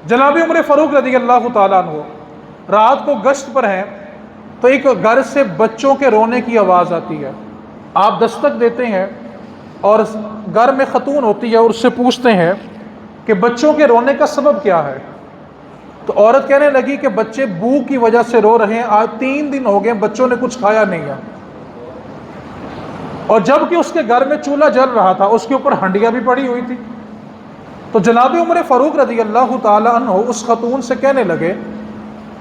جناب عمر فاروق رضی اللہ تعالیٰ عنہ رات کو گشت پر ہیں تو ایک گھر سے بچوں کے رونے کی آواز آتی ہے۔ آپ دستک دیتے ہیں اور گھر میں خاتون ہوتی ہے اور اس سے پوچھتے ہیں کہ بچوں کے رونے کا سبب کیا ہے؟ تو عورت کہنے لگی کہ بچے بھوک کی وجہ سے رو رہے ہیں، آج 3 دن ہو گئے بچوں نے کچھ کھایا نہیں ہے، اور جب کہ اس کے گھر میں چولہا جل رہا تھا اس کے اوپر ہنڈیاں بھی پڑی ہوئی تھی۔ تو جناب عمر فاروق رضی اللہ تعالیٰ عنہ اس خاتون سے کہنے لگے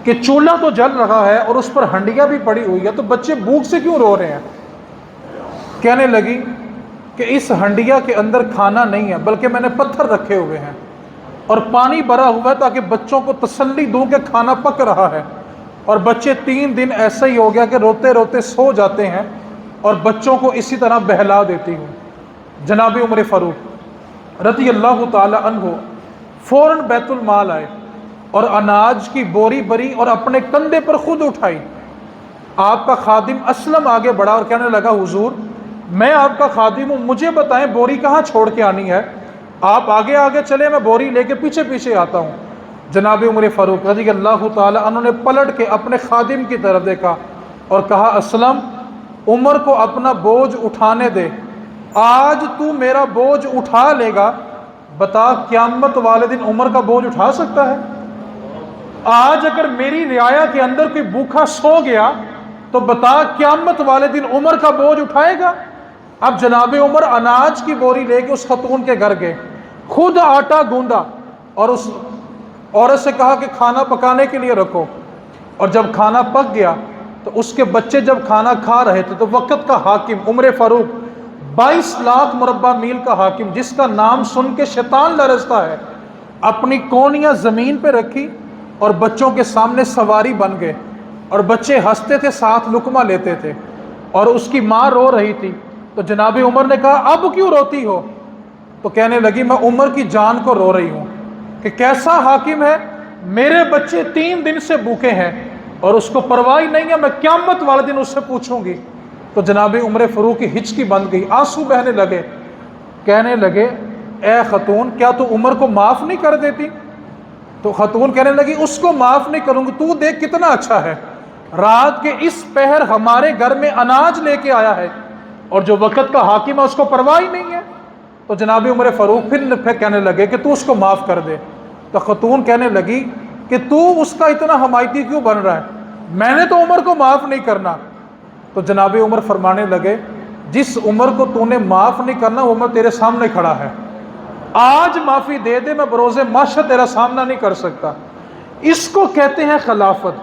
کہ چولہا تو جل رہا ہے اور اس پر ہنڈیاں بھی پڑی ہوئی ہے، تو بچے بھوک سے کیوں رو رہے ہیں؟ کہنے لگی کہ اس ہنڈیا کے اندر کھانا نہیں ہے بلکہ میں نے پتھر رکھے ہوئے ہیں اور پانی بھرا ہوا ہے تاکہ بچوں کو تسلی دوں کہ کھانا پک رہا ہے، اور بچے 3 دن ایسا ہی ہو گیا کہ روتے روتے سو جاتے ہیں اور بچوں کو اسی طرح بہلا دیتی ہوں۔ جناب عمر فاروق رضی اللہ تعالی عنہ فوراً بیت المال آئے اور اناج کی بوری بری اور اپنے کندھے پر خود اٹھائی۔ آپ کا خادم اسلم آگے بڑھا اور کہنے لگا حضور میں آپ کا خادم ہوں، مجھے بتائیں بوری کہاں چھوڑ کے آنی ہے؟ آپ آگے آگے چلے، میں بوری لے کے پیچھے پیچھے آتا ہوں۔ جناب عمر فاروق رضی اللہ تعالی عنہ نے پلٹ کے اپنے خادم کی طرف دیکھا اور کہا اسلم عمر کو اپنا بوجھ اٹھانے دے، آج تو میرا بوجھ اٹھا لے گا، بتا قیامت والے دن عمر کا بوجھ اٹھا سکتا ہے؟ آج اگر میری رعایا کے اندر کوئی بھوکا سو گیا تو بتا قیامت والے دن عمر کا بوجھ اٹھائے گا؟ اب جناب عمر اناج کی بوری لے کے اس خاتون کے گھر گئے، خود آٹا گوندا اور اس عورت سے کہا کہ کھانا پکانے کے لیے رکھو، اور جب کھانا پک گیا تو اس کے بچے جب کھانا کھا رہے تھے تو وقت کا حاکم عمر فاروق 22 لاکھ مربع میل کا حاکم جس کا نام سن کے شیطان لرزتا ہے، اپنی کونیاں زمین پہ رکھی اور بچوں کے سامنے سواری بن گئے، اور بچے ہنستے تھے ساتھ لقمہ لیتے تھے، اور اس کی ماں رو رہی تھی۔ تو جناب عمر نے کہا اب کیوں روتی ہو؟ تو کہنے لگی میں عمر کی جان کو رو رہی ہوں کہ کیسا حاکم ہے، میرے بچے 3 دن سے بھوکے ہیں اور اس کو پرواہ نہیں ہے، میں قیامت والے دن اس سے پوچھوں گی۔ تو جناب عمر فاروق کی ہچکی بند گئی، آنسو بہنے لگے، کہنے لگے اے خاتون کیا تو عمر کو معاف نہیں کر دیتی؟ تو خاتون کہنے لگی اس کو معاف نہیں کروں گی، تو دیکھ کتنا اچھا ہے، رات کے اس پہر ہمارے گھر میں اناج لے کے آیا ہے اور جو وقت کا حاکم ہے اس کو پرواہ ہی نہیں ہے۔ تو جناب عمر فاروق پھر کہنے لگے کہ تو اس کو معاف کر دے۔ تو خاتون کہنے لگی کہ تو اس کا اتنا حمایتی کیوں بن رہا ہے؟ میں نے تو عمر کو معاف نہیں کرنا۔ تو جناب عمر فرمانے لگے جس عمر کو تو نے معاف نہیں کرنا وہ عمر تیرے سامنے کھڑا ہے، آج معافی دے دے، میں بروز محشر تیرا سامنا نہیں کر سکتا۔ اس کو کہتے ہیں خلافت۔